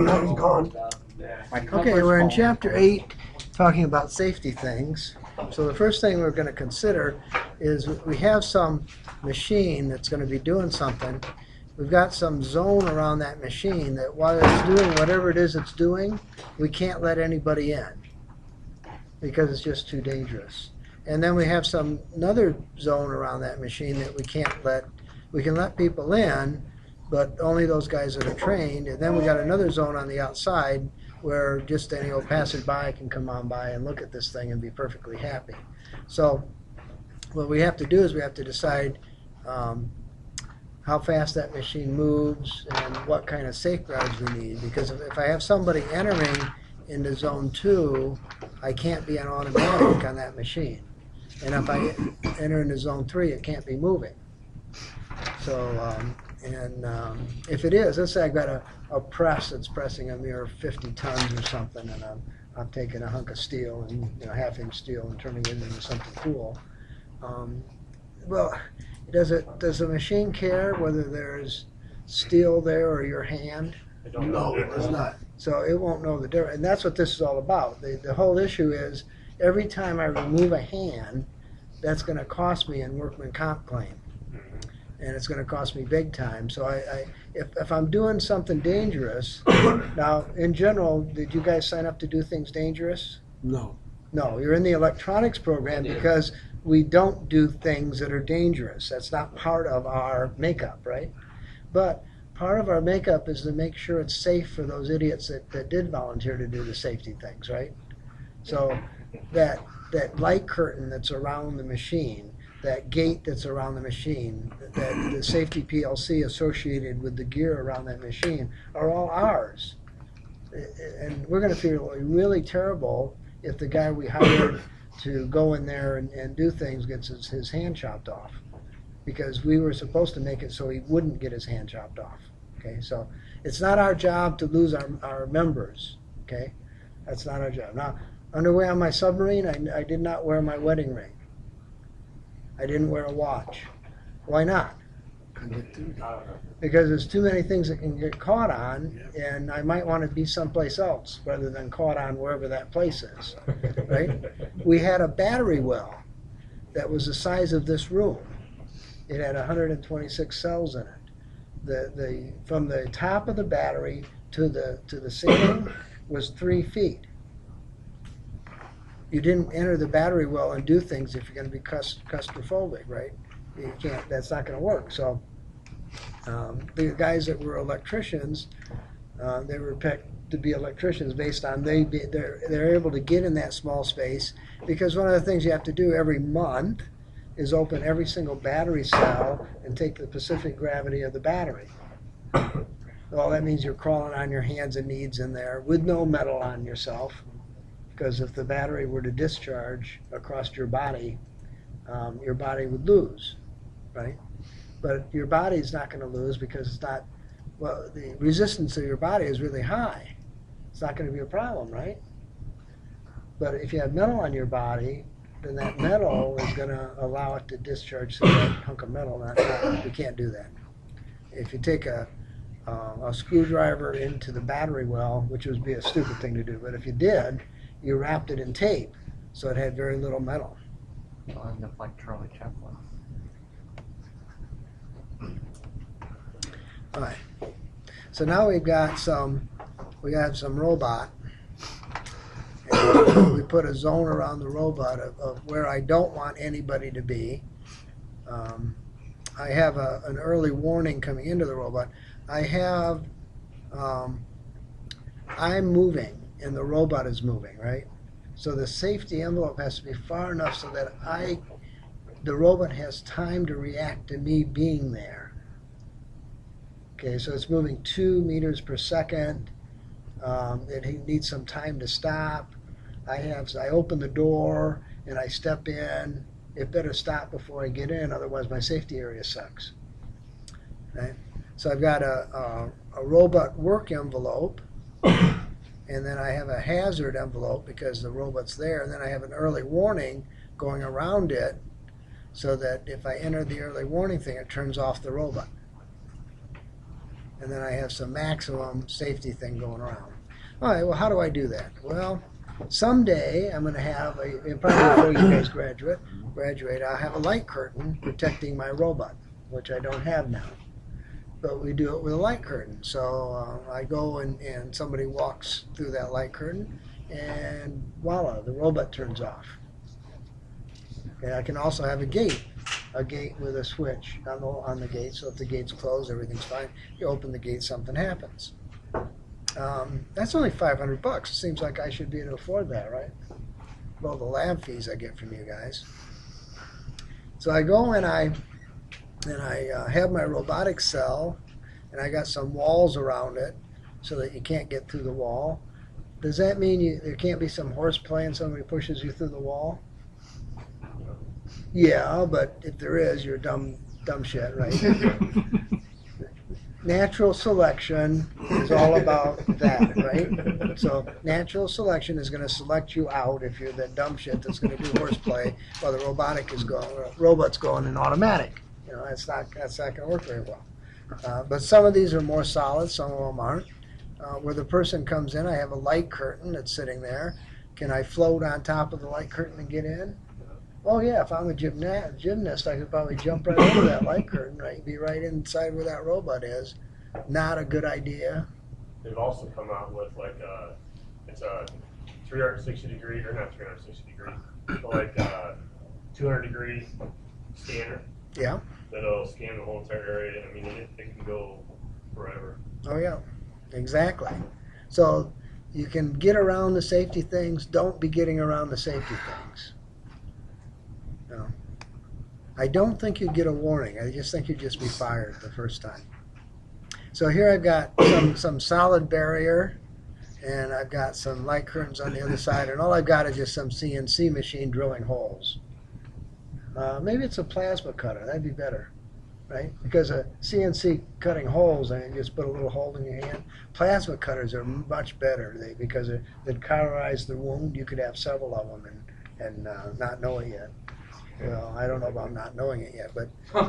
Now he's gone. Okay, we're in chapter 8 talking about safety things. So the first thing we're going to consider is we have some machine that's going to be doing something. We've got some zone around that machine that while it's doing whatever it is it's doing, we can't let anybody in because it's just too dangerous. And then we have another zone around that machine that we can let people in, but only those guys that are trained. And then we got another zone on the outside where just any old passerby can come on by and look at this thing and be perfectly happy. So what we have to do is we have to decide how fast that machine moves and what kind of safeguards we need. Because if I have somebody entering into zone 2, I can't be an automatic on that machine. And if I enter into zone 3, it can't be moving. So, if it is, let's say I've got a press that's pressing a mere 50 tons or something, and I'm taking a hunk of steel and half-inch steel and turning it into something cool. Well, does the machine care whether there's steel there or your hand? No, it does not. So it won't know the difference, and that's what this is all about. The whole issue is every time I remove a hand, that's going to cost me in workman comp claim. And it's going to cost me big time. So if I'm doing something dangerous, now in general, did you guys sign up to do things dangerous? No. No, you're in the electronics program because we don't do things that are dangerous. That's not part of our makeup, right? But part of our makeup is to make sure it's safe for those idiots that did volunteer to do the safety things, right? So that light curtain that's around the machine, that gate that's around the machine, that the safety PLC associated with the gear around that machine are all ours. And we're going to feel really terrible if the guy we hired to go in there and do things gets his hand chopped off, because we were supposed to make it so he wouldn't get his hand chopped off. Okay, so it's not our job to lose our members. Okay, that's not our job. Now, underway on my submarine, I did not wear my wedding ring. I didn't wear a watch. Why not? Because there's too many things that can get caught on, and I might want to be someplace else rather than caught on wherever that place is, right? We had a battery well that was the size of this room. It had 126 cells in it. From the top of the battery to the ceiling was 3 feet. You didn't enter the battery well and do things if you're going to be claustrophobic, right? You can't. That's not going to work. So the guys that were electricians, they were picked to be electricians based on they're able to get in that small space, because one of the things you have to do every month is open every single battery cell and take the specific gravity of the battery. Well, that means you're crawling on your hands and knees in there with no metal on yourself. Because if the battery were to discharge across your body would lose, right? But your body's not going to lose because it's not, well, the resistance of your body is really high. It's not going to be a problem, right? But if you have metal on your body, then that metal is going to allow it to discharge through that hunk of metal. You can't do that. If you take a screwdriver into the battery well, which would be a stupid thing to do, but if you did, you wrapped it in tape, so it had very little metal. Lined up like Charlie Chaplin. All right. So now we have some robot, and we put a zone around the robot of where I don't want anybody to be. I have an early warning coming into the robot. I'm moving, and the robot is moving, right? So the safety envelope has to be far enough so that the robot has time to react to me being there. Okay, so it's moving 2 meters per second. It needs some time to stop. I open the door and I step in. It better stop before I get in, otherwise my safety area sucks. Right? So I've got a robot work envelope. And then I have a hazard envelope because the robot's there, and then I have an early warning going around it so that if I enter the early warning thing, it turns off the robot. and then I have some maximum safety thing going around. All right, well, how do I do that? Well, someday I'm going to have, probably before you guys graduate, I'll have a light curtain protecting my robot, which I don't have now. But we do it with a light curtain. So I go and somebody walks through that light curtain, and voila, the robot turns off. And I can also have a gate with a switch on the gate. So if the gate's closed, everything's fine. You open the gate, something happens. That's only $500. It seems like I should be able to afford that, right? Well, the lab fees I get from you guys. So I go and I have my robotic cell, and I got some walls around it so that you can't get through the wall. Does that mean there can't be some horseplay and somebody pushes you through the wall? Yeah, but if there is, you're dumb shit, right? Natural selection is all about that, right? So natural selection is going to select you out if you're that dumb shit that's going to do horseplay while the robot's going in automatic. You know, that's not going to work very well. But some of these are more solid, some of them aren't. Where the person comes in, I have a light curtain that's sitting there. Can I float on top of the light curtain and get in? Oh yeah, if I'm a gymnast, I could probably jump right over that light curtain, right? Be right inside where that robot is. Not a good idea. They've also come out with it's a 360 degree, or not 360 degree, but like 200 degree scanner. Yeah. That'll scan the whole entire area. I mean, it can go forever. Oh yeah, exactly. So you can get around the safety things. Don't be getting around the safety things. No. I don't think you'd get a warning. I just think you'd just be fired the first time. So here I've got some solid barrier, and I've got some light curtains on the other side, and all I've got is just some CNC machine drilling holes. Maybe it's a plasma cutter. That'd be better, right? Because a CNC cutting holes, and you just put a little hole in your hand. Plasma cutters are much better because they cauterize the wound. You could have several of them and not know it yet. Well, I don't know about not knowing it yet, but at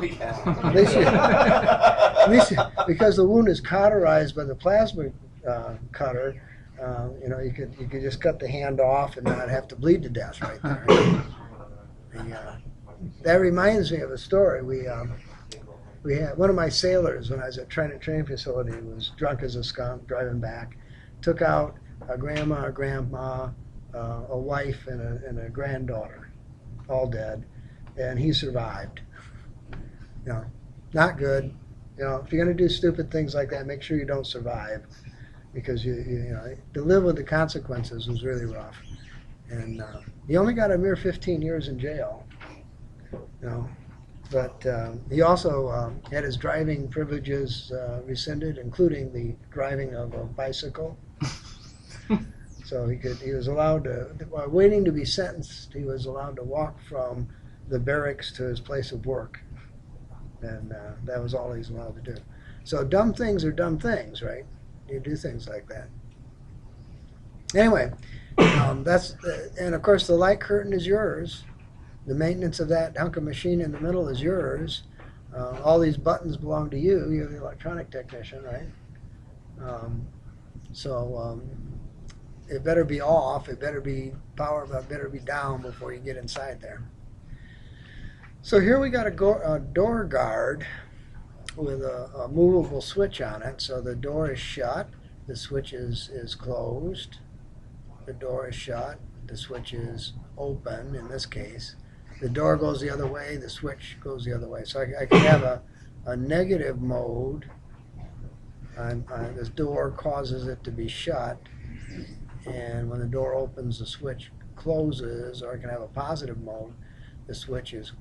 least because the wound is cauterized by the plasma cutter, you could just cut the hand off and not have to bleed to death right there. That reminds me of a story. We had one of my sailors when I was at training facility was drunk as a skunk driving back, took out a grandma, a grandma, a wife, and a granddaughter, all dead. And he survived. Not good. If you're going to do stupid things like that, make sure you don't survive, because to live with the consequences was really rough. And he only got a mere 15 years in jail. But he also had his driving privileges rescinded, including the driving of a bicycle. So he was allowed to, while waiting to be sentenced, he was allowed to walk from the barracks to his place of work, and that was all he's allowed to do. So dumb things are dumb things, right? You do things like that. Anyway, and of course the light curtain is yours. The maintenance of that hunk of machine in the middle is yours. All these buttons belong to you. You're the electronic technician, right? It better be off. It better be power, but better be down before you get inside there. So here we got a door guard with a movable switch on it. So the door is shut, the switch is closed. The door is shut, the switch is open in this case. The door goes the other way, the switch goes the other way. So I can have a negative mode. This door causes it to be shut, and when the door opens, the switch closes. Or I can have a positive mode. The switch is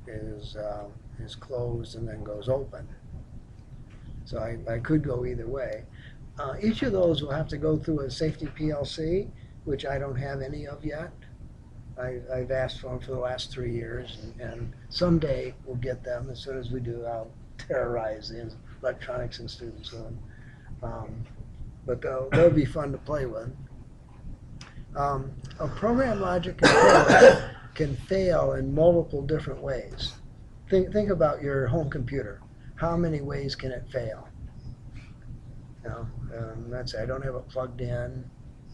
closed and then goes open. So I could go either way. Each of those will have to go through a safety PLC, which I don't have any of yet. I've asked for them for the last 3 years, and someday we'll get them. As soon as we do, I'll terrorize the electronics and students with them. But they'll be fun to play with. A program logic controller can fail in multiple different ways. Think about your home computer. How many ways can it fail? That's I don't have it plugged in.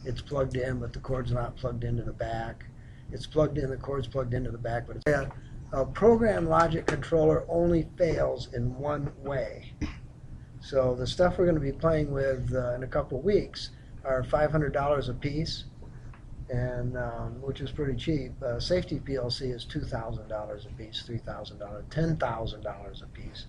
It's plugged in, but the cord's not plugged into the back. It's plugged in, the cord's plugged into the back, but it's a program logic controller only fails in one way. So the stuff we're going to be playing with in a couple of weeks are $500 a piece, and which is pretty cheap. Safety PLC is $2,000 a piece, $3,000, $10,000 a piece.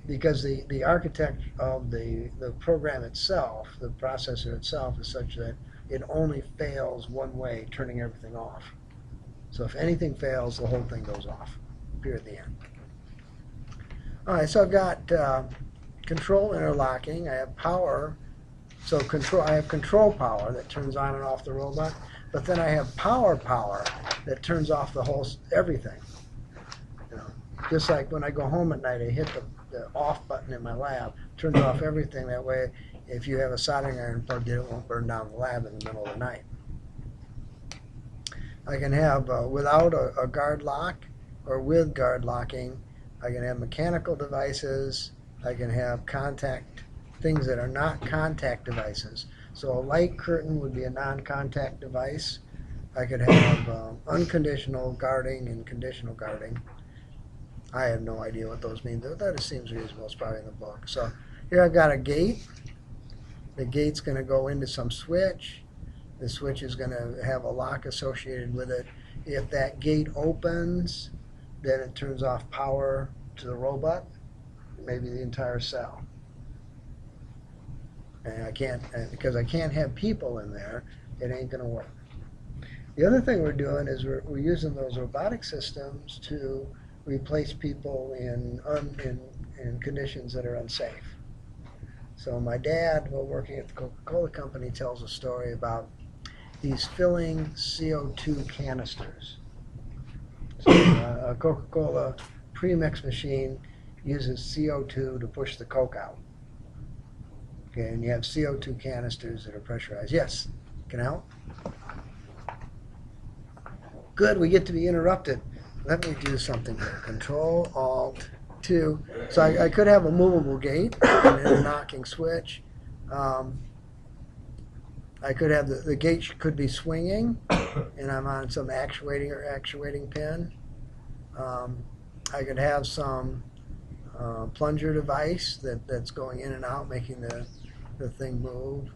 Because the architect of the program itself, the processor itself, is such that it only fails one way, turning everything off. So if anything fails, the whole thing goes off, period, the end. All right, so I've got control interlocking. I have power. So I have control power that turns on and off the robot, but then I have power that turns off the whole everything. Just like when I go home at night, I hit the off button in my lab, turns off everything. That way, if you have a soldering iron plugged in, it won't burn down the lab in the middle of the night. I can have, without a guard lock or with guard locking, I can have mechanical devices. I can have contact, things that are not contact devices. So a light curtain would be a non-contact device. I could have unconditional guarding and conditional guarding. I have no idea what those mean. That just seems reasonable. It's probably in the book. So here I've got a gate. The gate's going to go into some switch. The switch is going to have a lock associated with it. If that gate opens, then it turns off power to the robot, maybe the entire cell. And I can't, because I can't have people in there, it ain't going to work. The other thing we're doing is we're using those robotic systems to replace people in conditions that are unsafe. So my dad, while working at the Coca-Cola company, tells a story about he's filling CO2 canisters. So a Coca-Cola premix machine uses CO2 to push the Coke out. Okay, and you have CO2 canisters that are pressurized. Yes, can I help? Good, we get to be interrupted. Let me do something here. Control, Alt, 2. So I could have a movable gate, an interlocking switch. I could have the gate could be swinging, and I'm on some actuating pin. I could have some plunger device that's going in and out, making the thing move.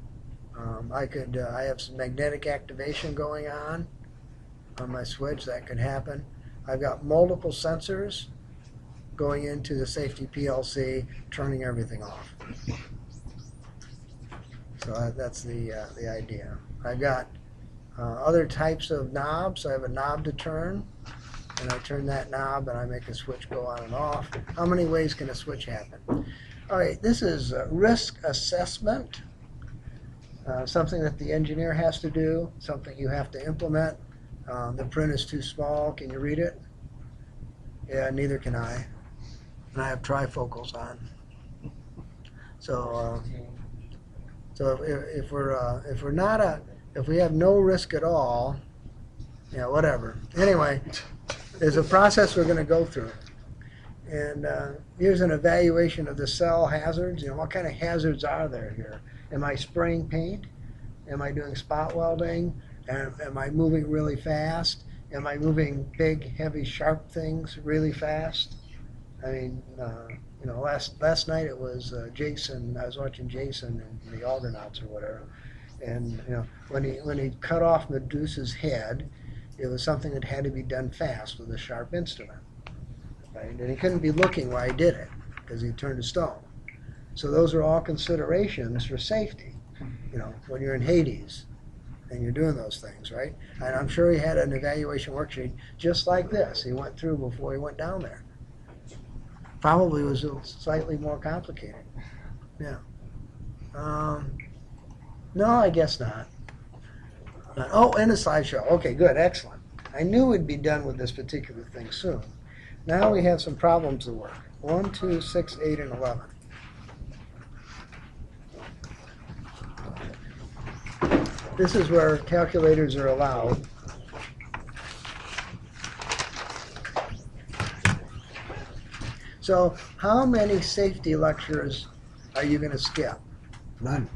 I have some magnetic activation going on my switch. That could happen. I've got multiple sensors going into the safety PLC, turning everything off. So that's the idea. I've got other types of knobs. I have a knob to turn, and I turn that knob, and I make a switch go on and off. How many ways can a switch happen? All right, this is risk assessment, something that the engineer has to do, something you have to implement. The print is too small. Can you read it? Yeah, neither can I. And I have trifocals on. So, if we have no risk at all, yeah, whatever. Anyway, there's a process we're going to go through, and here's an evaluation of the cell hazards. What kind of hazards are there here? Am I spraying paint? Am I doing spot welding? Am I moving really fast? Am I moving big, heavy, sharp things really fast? I mean, last night it was Jason. I was watching Jason and the Argonauts or whatever, and when he cut off Medusa's head, it was something that had to be done fast with a sharp instrument, right? And he couldn't be looking while he did it because he turned to stone. So those are all considerations for safety. When you're in Hades and you're doing those things, right? And I'm sure he had an evaluation worksheet just like this he went through before he went down there. Probably was slightly more complicated. Yeah. No, I guess not. Oh, and a slideshow. Okay, good, excellent. I knew we'd be done with this particular thing soon. Now we have some problems to work. 1, 2, 6, 8, and 11. This is where calculators are allowed. So how many safety lectures are you going to skip? None.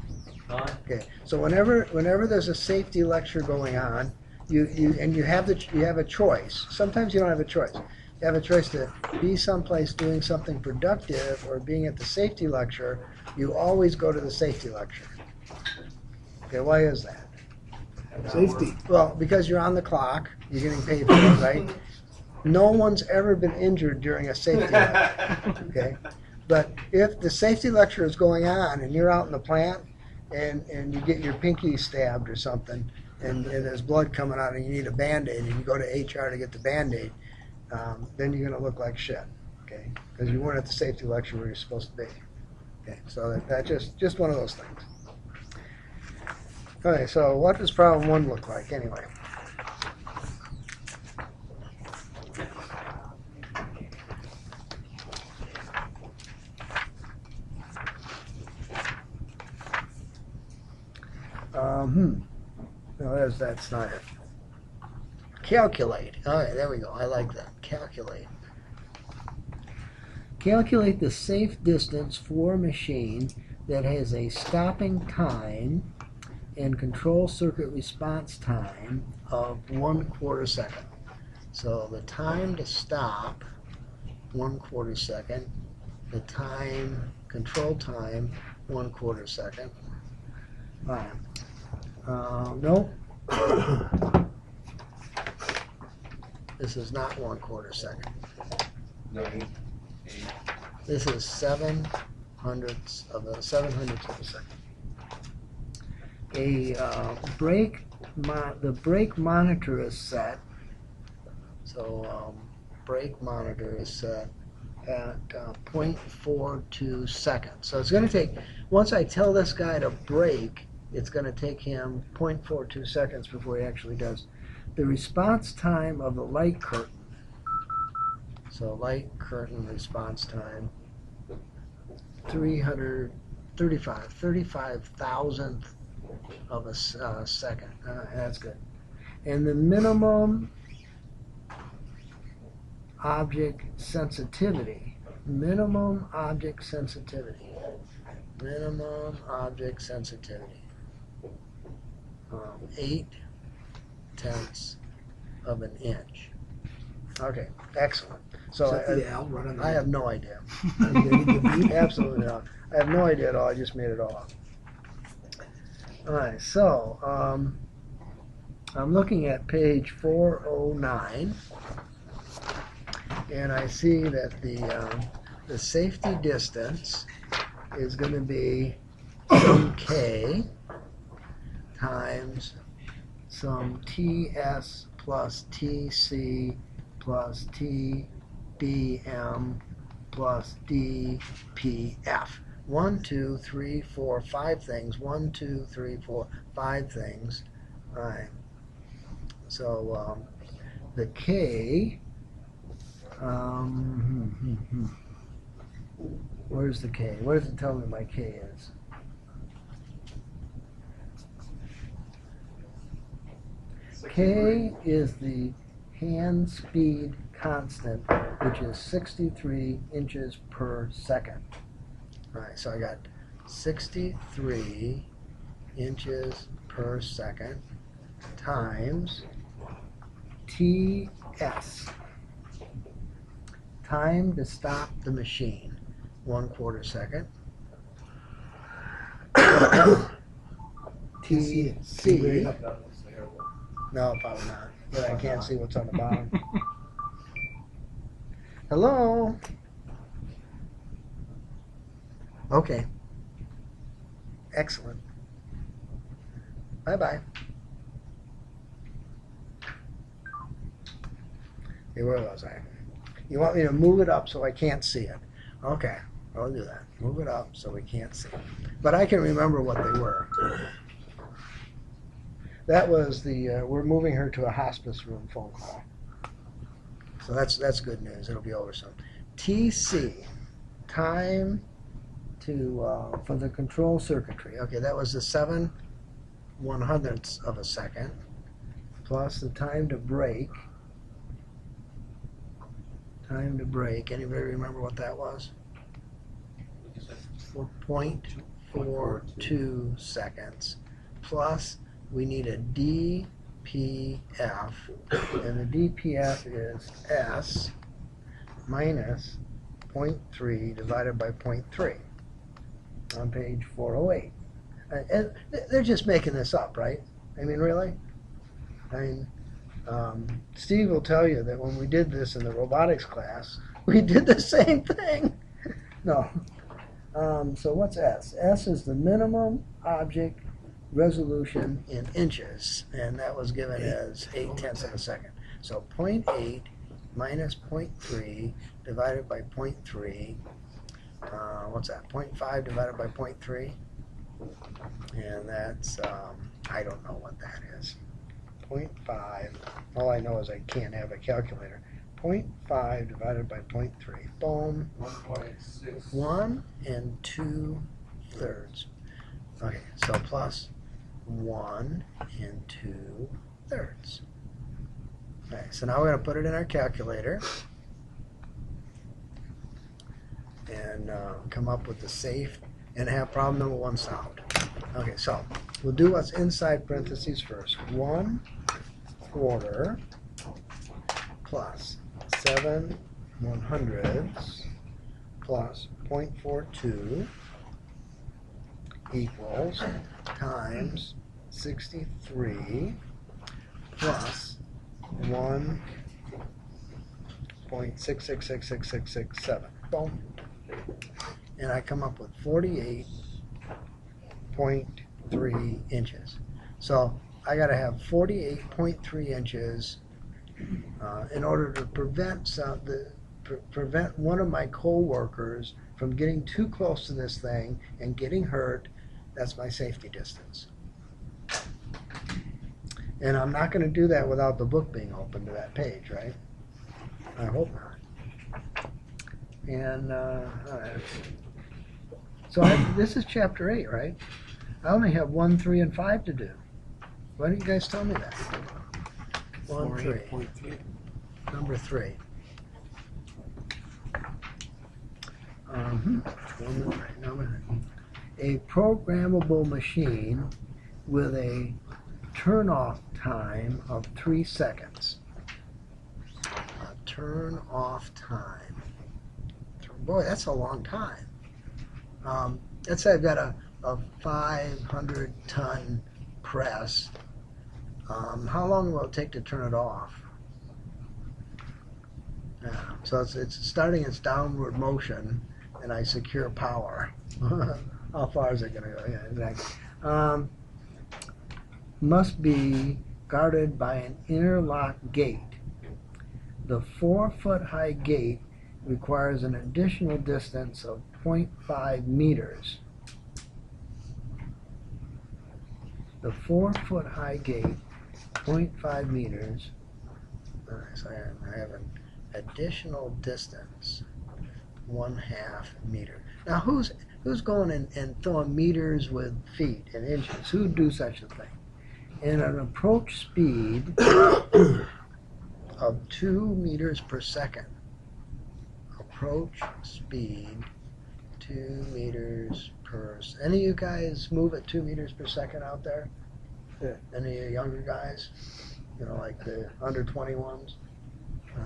Okay, so whenever there's a safety lecture going on, you have a choice. Sometimes you don't have a choice. You have a choice to be someplace doing something productive or being at the safety lecture. You always go to the safety lecture. Okay, why is that? Safety. Well, because you're on the clock, you're getting paid for it, right? No one's ever been injured during a safety lecture. Okay, but if the safety lecture is going on and you're out in the plant and you get your pinky stabbed or something and there's blood coming out and you need a Band-Aid and you go to HR to get the Band-Aid, then you're going to look like shit, okay? Because you weren't at the safety lecture where you're supposed to be. Okay, so that's just one of those things. Okay, so what does problem 1 look like anyway? No, that's not it. Calculate. All right, there we go. I like that. Calculate. Calculate the safe distance for a machine that has a stopping time and control circuit response time of 1/4 second. So the time to stop, 1/4 second. The time, control time, 1/4 second. All right. Nope. This is not 1/4 second. This is 7/100ths of a second. The brake monitor is set. So brake monitor is set at 0.42 seconds. So it's going to take, once I tell this guy to brake, it's going to take him 0.42 seconds before he actually does. The response time of the light curtain. So light curtain response time, 35,000th of a second. That's good. And the minimum object sensitivity. Minimum object sensitivity. 0.8 of an inch. Okay, excellent. So I have no idea. Absolutely not. I have no idea at all. I just made it all up. All right, so I'm looking at page 409, and I see that the safety distance is going to be some K times some TS plus TC plus TBM plus DPF. 1, 2, 3, 4, 5 things. 1, 2, 3, 4, 5 things. All right. So the K. Where's the K? What does it tell me my K is? K is the hand speed constant, which is 63 inches per second. All right, so I got 63 inches per second times TS, time to stop the machine, 1/4 second. TC, no, probably not, but I can't see what's on the bottom. Hello? Okay. Excellent. Bye-bye. Hey, where was I? You want me to move it up so I can't see it? Okay, I'll do that. Move it up so we can't see it. But I can remember what they were. That was the, we're moving her to a hospice room phone call. So that's good news. It'll be over soon. TC, time to for the control circuitry. Okay, that was the 7/100ths of a second plus the time to brake. Time to brake. Anybody remember what that was? 4.42 0.42 seconds, plus we need a DPF, and the DPF is S minus 0.3 divided by 0.3 on page 408. And they're just making this up, right? I mean, really? I mean, Steve will tell you that when we did this in the robotics class, we did the same thing. No. So what's S? S is the minimum object resolution in inches, and that was given as 0.8 of a second. So 0.8 minus 0.3 divided by 0.3. What's that? 0.5 divided by 0.3? And that's, I don't know what that is. 0.5. All I know is I can't have a calculator. 0.5 divided by 0.3. Boom. 1.6. 1 2/3. Okay, so plus 1 2/3. Okay, so now we're going to put it in our calculator and come up with the safe and have problem number 1 solved. Okay, so we'll do what's inside parentheses first. 1/4 plus 7/100 plus 0.42 equals times 63 plus 1.6666667. Boom. And I come up with 48.3 inches. So I got to have 48.3 inches in order to prevent one of my co-workers from getting too close to this thing and getting hurt. That's my safety distance. And I'm not going to do that without the book being open to that page, right? I hope not. And all right. So this is chapter 8, right? I only have 1, 3, and 5 to do. Why didn't you guys tell me that? 1, 3. 48.3. Number 3. A programmable machine with a turn-off time of 3 seconds. A turn-off time. Boy, that's a long time. Let's say I've got a 500-ton press. How long will it take to turn it off? So it's starting its downward motion, and I secure power. How far is it going to go? Yeah, exactly. Must be guarded by an interlock gate. The 4-foot-high gate requires an additional distance of 0.5 meters. The 4-foot-high gate, 0.5 meters. All right, so I have an additional distance, 1/2 meter. Now, who's going and throwing meters with feet and inches? Who'd do such a thing? And an approach speed of 2 meters per second. Approach speed 2 meters per. Any of you guys move at 2 meters per second out there? Yeah. Any of you younger guys? You know, like the under 21s?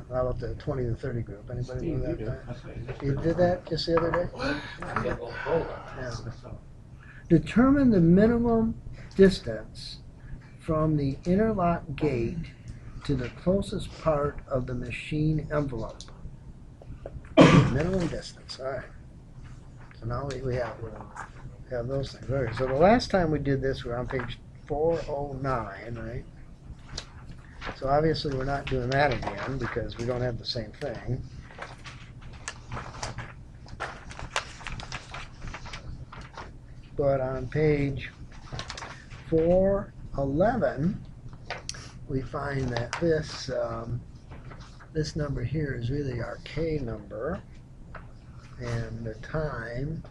How about the 20 to 30 group? Anybody do that? You did that just the other day? Yeah. Determine the minimum distance from the interlock gate to the closest part of the machine envelope. Minimum distance. All right. So now we have those things. All right. So the last time we did this, we're on page 409, right? So obviously we're not doing that again because we don't have the same thing. But on page 411, we find that this number here is really our K number, and the time,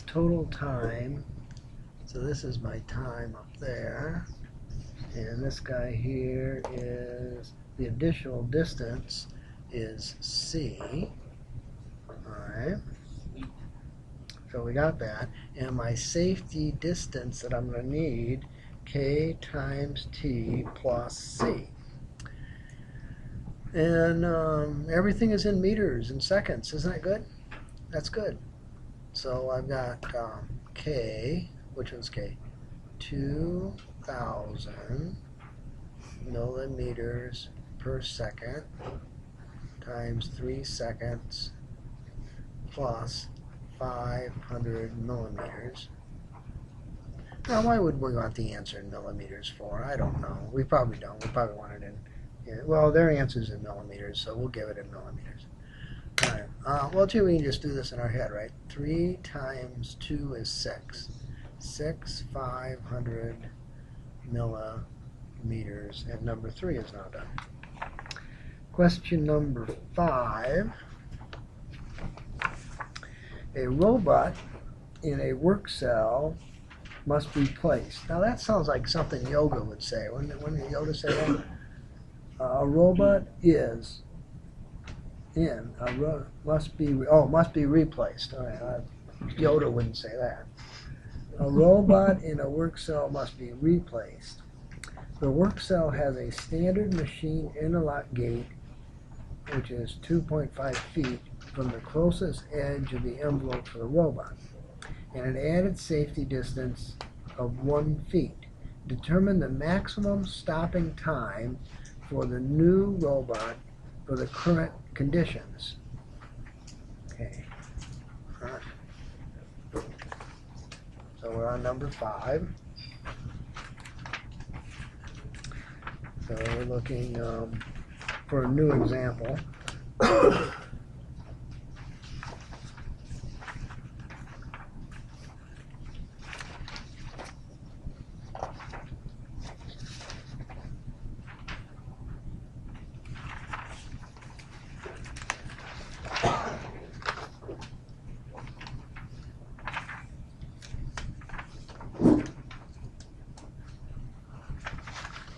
total time. So this is my time up there, and this guy here is the additional distance is C. All right. So we got that. And my safety distance that I'm going to need, K times T plus C. And everything is in meters and seconds. Isn't that good? That's good. So I've got K, which one's K? 2,000 millimeters per second times 3 seconds plus 500 millimeters. Now, why would we want the answer in millimeters for? I don't know. We probably don't. We probably want it in, yeah, well, their answer's in millimeters, so we'll give it in millimeters. All right. Well, gee, we can just do this in our head, right? 3 times 2 is 6. 500 millimeters, and number 3 is now done. Question number 5. A robot in a work cell must be placed. Now that sounds like something Yoga would say. Wouldn't Yoga say that? A robot is in must be replaced. All right, Yoda wouldn't say that. A robot in a work cell must be replaced. The work cell has a standard machine interlock gate, which is 2.5 feet from the closest edge of the envelope for the robot, and an added safety distance of 1 feet. Determine the maximum stopping time for the new robot for the current conditions. Okay. All right. So we're on number 5. So we're looking for a new example.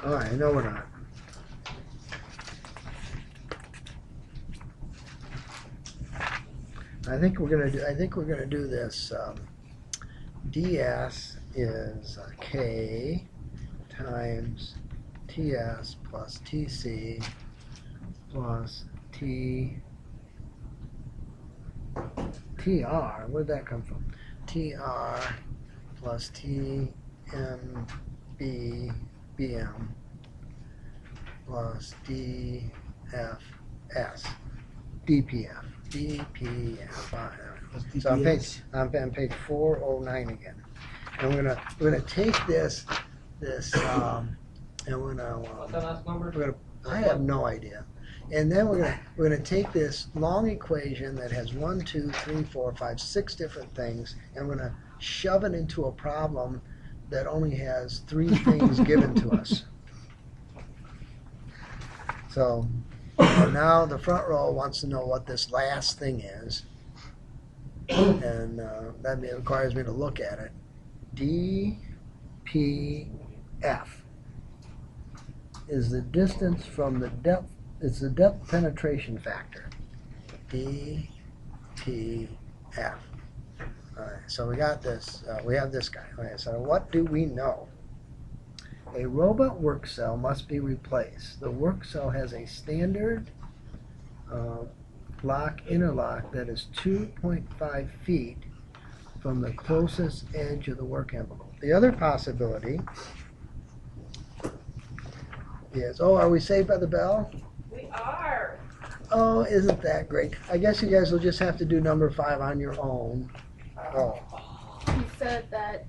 All right, no, we're not. I think we're gonna do this. ds is K times TS plus TC plus TR. Where'd that come from? TR plus TMBM plus DFS. DPF. So I'm page 409 again. And we're gonna take this and we're gonna I have no idea. And then we're gonna take this long equation that has 1, 2, 3, 4, 5, 6 different things, and we're gonna shove it into a problem that only has 3 things given to us. So now the front row wants to know what this last thing is, and that requires me to look at it. DPF is the distance from the depth. It's the depth penetration factor. DPF. All right, so we got this. We have this guy. Okay, so what do we know? A robot work cell must be replaced. The work cell has a standard interlock that is 2.5 feet from the closest edge of the work envelope. The other possibility is, are we saved by the bell? We are. Oh, isn't that great? I guess you guys will just have to do number 5 on your own. Oh. He said that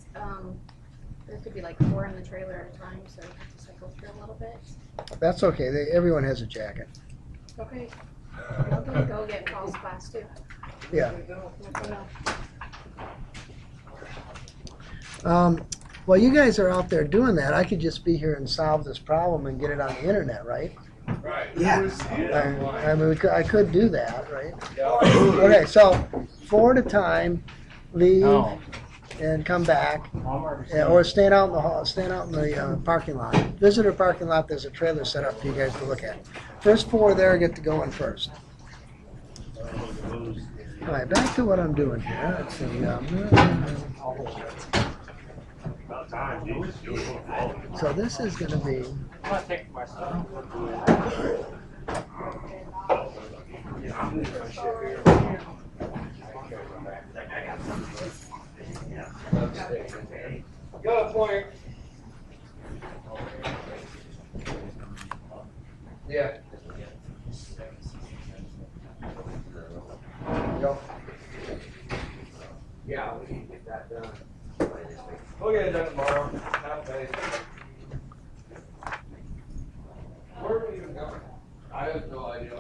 there could be like 4 in the trailer at a time, so we have to cycle through a little bit. That's okay. Everyone has a jacket. Okay. I'm gonna go get Paul's class too. Yeah. No. Well, you guys are out there doing that. I could just be here and solve this problem and get it on the internet, right? Right. Yeah. I mean, I could do that, right? Okay, so 4 at a time, leave and come back, or stand out in the hall, stand out in the parking lot. Visitor parking lot. There's a trailer set up for you guys to look at. First 4 there get to go in first. All right, back to what I'm doing here. Let's see. About time, Jesus, do it. So this is going to be. I'm not taking my stuff. Got a point. Yeah. Go. Yeah, we need to get that done. We'll get it done tomorrow. Have faith. Where are we even going? I have no idea.